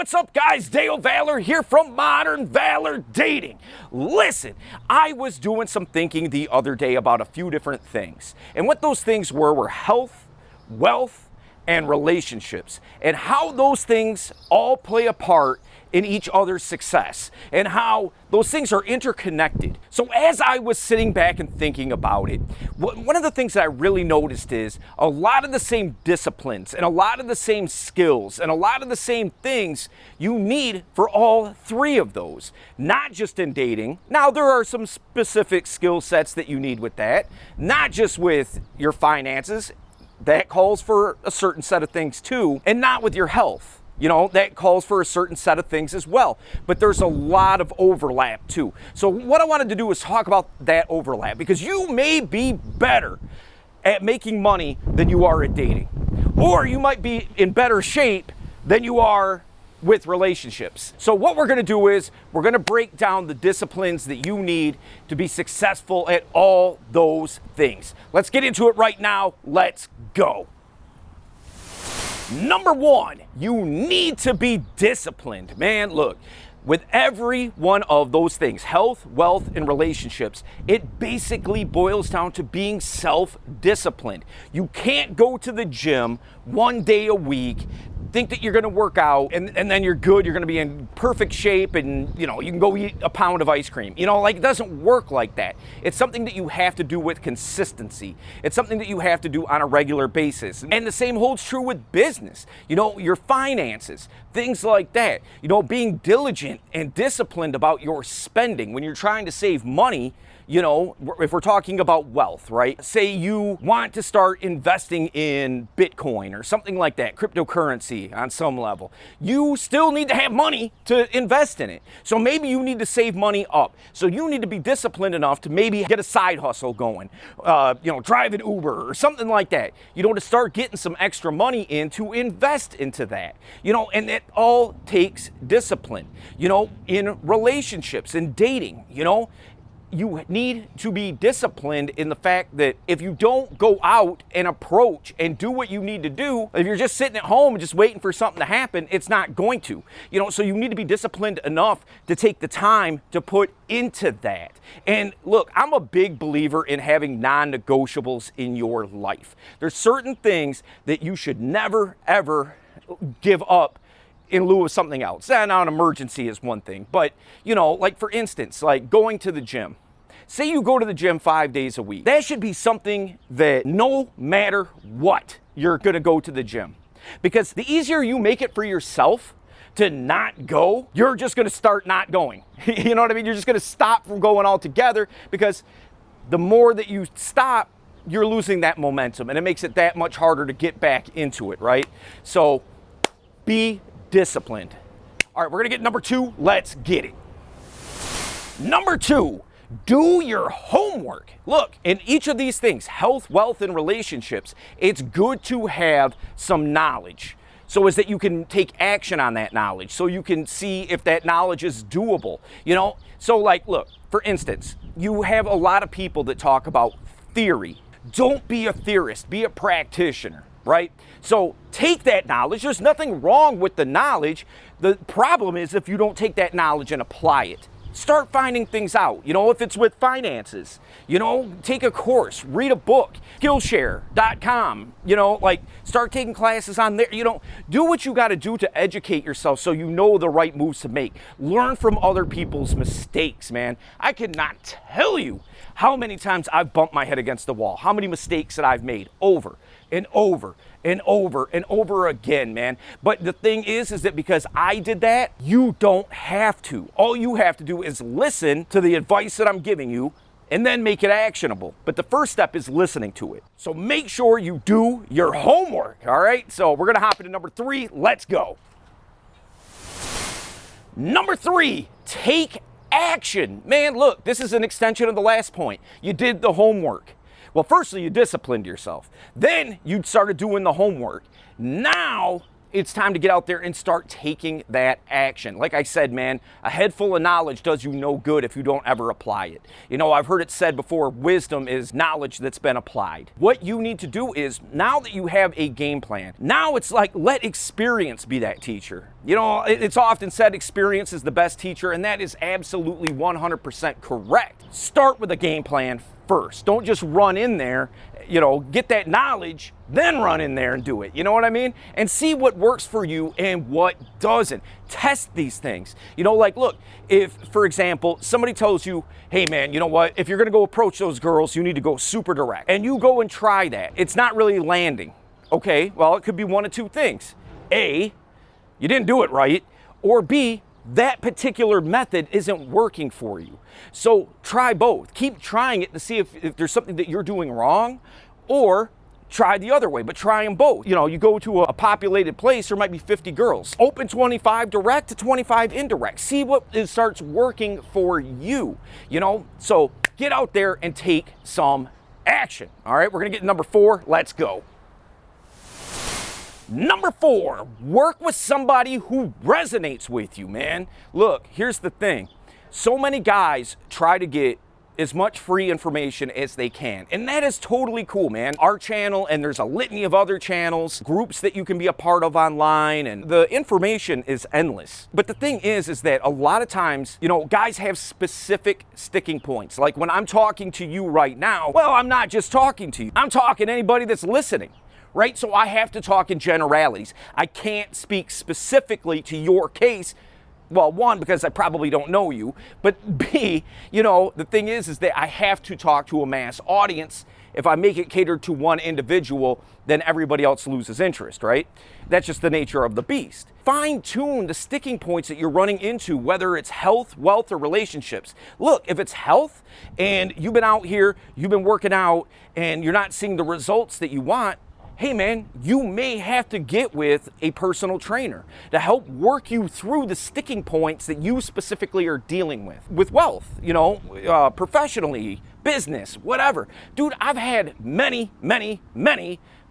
what's up, guys? Dale Valor here from Modern Valor Dating. Listen, I was doing some thinking the other day about a few different things. And what those things were health, wealth, and relationships. And how those things all play a part in each other's success. And how those things are interconnected. So as I was sitting back and thinking about it, one of the things that I really noticed is a lot of the same disciplines and a lot of the same skills and a lot of the same things you need for all three of those. Not just in dating. Now there are some specific skill sets that you need with that. Not just with your finances. That calls for a certain set of things too. And not with your health. You know, that calls for a certain set of things as well. But there's a lot of overlap too. So what I wanted to do is talk about that overlap, because you may be better at making money than you are at dating. Or you might be in better shape than you are with relationships. So what we're gonna do is we're gonna break down the disciplines that you need to be successful at all those things. Let's get into it right now. Let's go. Number one, you need to be disciplined. Man, look, with every one of those things, health, wealth, and relationships, it basically boils down to being self-disciplined. You can't go to the gym one day a week, think that you're gonna work out, and then you're good, you're gonna be in perfect shape, and you know, you can go eat a pound of ice cream. You know, like, it doesn't work like that. It's something that you have to do with consistency. It's something that you have to do on a regular basis. And the same holds true with business. You know, your finances, things like that. You know, being diligent and disciplined about your spending. When you're trying to save money, you know, if we're talking about wealth, right? Say you want to start investing in Bitcoin or something like that, cryptocurrency on some level. You still need to have money to invest in it. So maybe you need to save money up. So you need to be disciplined enough to maybe get a side hustle going, you know, drive an Uber or something like that. You know, to start getting some extra money in to invest into that. You know, and it all takes discipline. You know, in relationships, in dating, you know, you need to be disciplined in the fact that if you don't go out and approach and do what you need to do, if you're just sitting at home and just waiting for something to happen, it's not going to. You know, so you need to be disciplined enough to take the time to put into that. And look, I'm a big believer in having non-negotiables in your life. There's certain things that you should never, ever give up in lieu of something else. Now, an emergency is one thing, but you know, like for instance, like going to the gym. Say you go to the gym 5 days a week. That should be something that no matter what, you're gonna go to the gym. Because the easier you make it for yourself to not go, you're just gonna start not going. You know what I mean? You're just gonna stop from going altogether, because the more that you stop, you're losing that momentum, and it makes it that much harder to get back into it, right? So be disciplined. All right, we're gonna get number two. Let's get it. Number two, do your homework. Look, in each of these things, health, wealth, and relationships, it's good to have some knowledge so as that you can take action on that knowledge, so you can see if that knowledge is doable. You know, so like, look, for instance, you have a lot of people that talk about theory. Don't be a theorist, be a practitioner. Right? So take that knowledge. There's nothing wrong with the knowledge. The problem is if you don't take that knowledge and apply it. Start finding things out. You know, if it's with finances, you know, take a course, read a book, Skillshare.com, you know, like start taking classes on there. You know, do what you got to do to educate yourself so you know the right moves to make. Learn from other people's mistakes, man. I cannot tell you how many times I've bumped my head against the wall, how many mistakes that I've made over and over and over and over again, man. But the thing is that because I did that, you don't have to. All you have to do is listen to the advice that I'm giving you and then make it actionable. But the first step is listening to it. So make sure you do your homework, all right? So we're gonna hop into number three. Let's go. Number three, take action. Man, look, this is an extension of the last point. You did the homework. Well, firstly, you disciplined yourself. Then you started doing the homework. Now it's time to get out there and start taking that action. Like I said, man, a head full of knowledge does you no good if you don't ever apply it. You know, I've heard it said before, wisdom is knowledge that's been applied. What you need to do is, now that you have a game plan, now it's like, let experience be that teacher. You know, it's often said experience is the best teacher, and that is absolutely 100% correct. Start with a game plan first. Don't just run in there, you know, get that knowledge, then run in there and do it. You know what I mean? And see what works for you and what doesn't. Test these things. You know, like, look, if, for example, somebody tells you, hey man, you know what, if you're gonna go approach those girls, you need to go super direct. And you go and try that. It's not really landing. Okay, well, it could be one of two things. A, you didn't do it right, or B, that particular method isn't working for you. So try both. Keep trying it to see if there's something that you're doing wrong, or try the other way, but try them both. You know, you go to a populated place, there might be 50 girls. Open 25 direct to 25 indirect. See what starts working for you, you know? So get out there and take some action. All right, we're gonna get to number 4. Let's go. Number 4, work with somebody who resonates with you, man. Look, here's the thing. So many guys try to get as much free information as they can, and that is totally cool, man. Our channel, and there's a litany of other channels, groups that you can be a part of online, and the information is endless. But the thing is that a lot of times, you know, guys have specific sticking points. Like when I'm talking to you right now, well, I'm not just talking to you. I'm talking to anybody that's listening. Right? So I have to talk in generalities. I can't speak specifically to your case. Well, one, because I probably don't know you, but B, you know, the thing is that I have to talk to a mass audience. If I make it catered to one individual, then everybody else loses interest, right? That's just the nature of the beast. Fine tune the sticking points that you're running into, whether it's health, wealth, or relationships. Look, if it's health and you've been out here, you've been working out, and you're not seeing the results that you want, hey man, you may have to get with a personal trainer to help work you through the sticking points that you specifically are dealing with. With wealth, you know, professionally, business, whatever. Dude, I've had many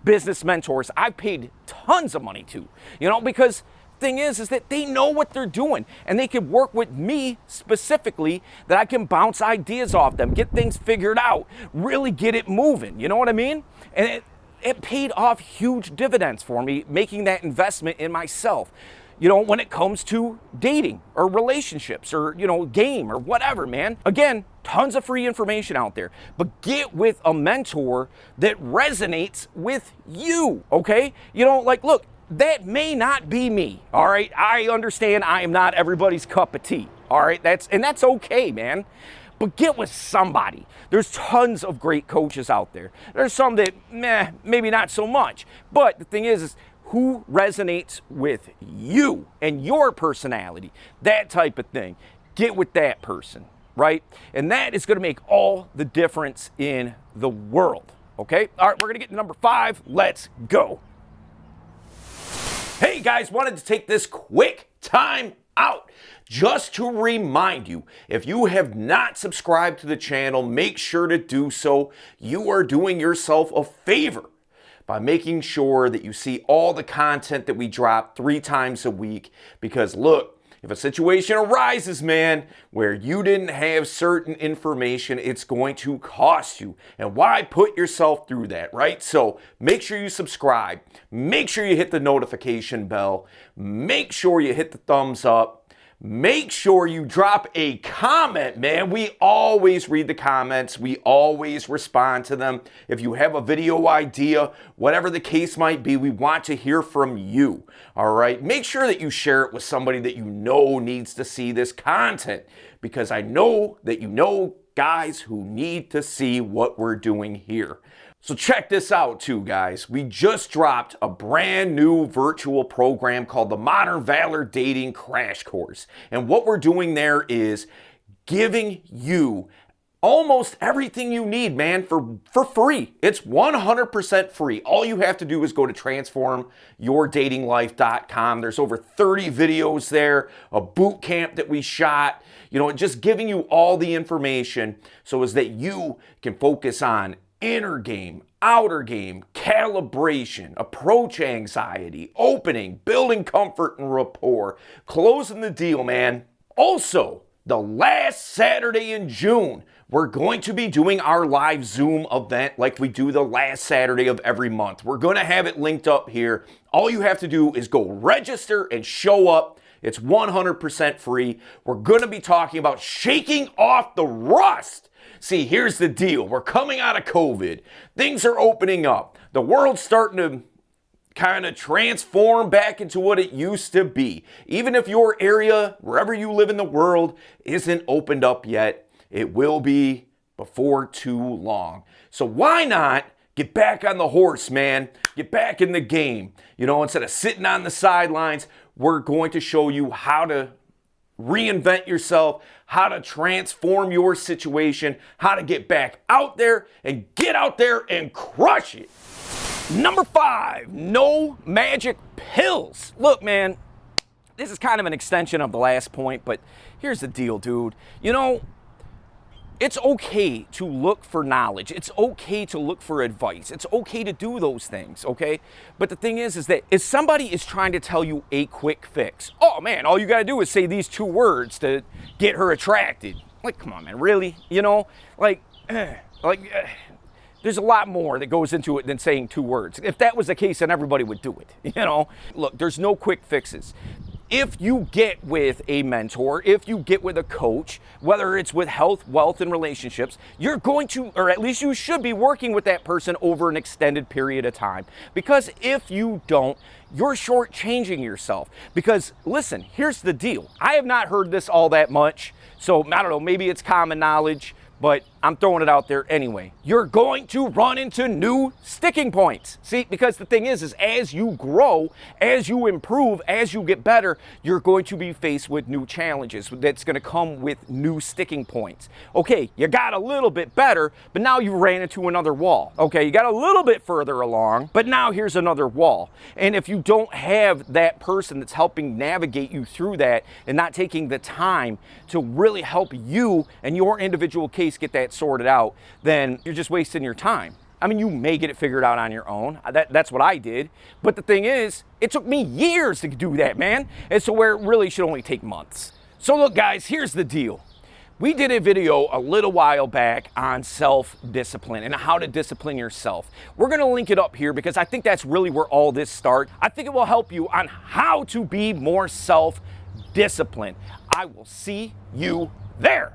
business mentors I've paid tons of money to, you know, because thing is that they know what they're doing, and they can work with me specifically, that I can bounce ideas off them, get things figured out, really get it moving, you know what I mean? And it paid off huge dividends for me, making that investment in myself. You know, when it comes to dating or relationships or, you know, game or whatever, man. Again, tons of free information out there, but get with a mentor that resonates with you, okay? You know, like, look, that may not be me, all right? I understand I am not everybody's cup of tea, all right? That's okay, man. But get with somebody. There's tons of great coaches out there. There's some that, maybe not so much. But the thing is who resonates with you and your personality, that type of thing. Get with that person, right? And that is gonna make all the difference in the world, okay? All right, we're gonna get to number 5. Let's go. Hey guys, wanted to take this quick time out just to remind you, if you have not subscribed to the channel, make sure to do so. You are doing yourself a favor by making sure that you see all the content that we drop 3 times a week. Because look, if a situation arises, man, where you didn't have certain information, it's going to cost you. And why put yourself through that, right? So make sure you subscribe. Make sure you hit the notification bell. Make sure you hit the thumbs up. Make sure you drop a comment, man. We always read the comments. We always respond to them. If you have a video idea, whatever the case might be, we want to hear from you, all right? Make sure that you share it with somebody that you know needs to see this content, because I know that you know guys who need to see what we're doing here. So check this out too, guys. We just dropped a brand new virtual program called the Modern Valor Dating Crash Course. And what we're doing there is giving you almost everything you need, man, for free. It's 100% free. All you have to do is go to transformyourdatinglife.com. There's over 30 videos there, a boot camp that we shot, you know, just giving you all the information so as that you can focus on inner game, outer game, calibration, approach anxiety, opening, building comfort and rapport, closing the deal, man. Also, the last Saturday in June, we're going to be doing our live Zoom event like we do the last Saturday of every month. We're going to have it linked up here. All you have to do is go register and show up. It's 100% free. We're going to be talking about shaking off the rust. See, here's the deal. We're coming out of COVID. Things are opening up. The world's starting to kind of transform back into what it used to be. Even if your area, wherever you live in the world, isn't opened up yet, it will be before too long. So why not get back on the horse, man? Get back in the game. You know, instead of sitting on the sidelines, we're going to show you how to reinvent yourself, how to transform your situation, how to get back out there and get out there and crush it. Number 5, no magic pills. Look, man, this is kind of an extension of the last point, but here's the deal, dude. You know, it's okay to look for knowledge. It's okay to look for advice. It's okay to do those things, okay? But the thing is that if somebody is trying to tell you a quick fix, oh man, all you gotta do is say these 2 words to get her attracted. Like, come on, man, really? You know, there's a lot more that goes into it than saying 2 words. If that was the case, then everybody would do it, you know? Look, there's no quick fixes. If you get with a mentor, if you get with a coach, whether it's with health, wealth, and relationships, you're going to, or at least you should be working with that person over an extended period of time. Because if you don't, you're shortchanging yourself. Because listen, here's the deal. I have not heard this all that much, so I don't know, maybe it's common knowledge, but I'm throwing it out there anyway. You're going to run into new sticking points. See, because the thing is as you grow, as you improve, as you get better, you're going to be faced with new challenges that's going to come with new sticking points. Okay, you got a little bit better, but now you ran into another wall. Okay, you got a little bit further along, but now here's another wall. And if you don't have that person that's helping navigate you through that and not taking the time to really help you and your individual case get that sorted out, then you're just wasting your time. I mean, you may get it figured out on your own. That's what I did. But the thing is, it took me years to do that, man. And so where it really should only take months. So look, guys, here's the deal. We did a video a little while back on self-discipline and how to discipline yourself. We're going to link it up here because I think that's really where all this starts. I think it will help you on how to be more self-disciplined. I will see you there.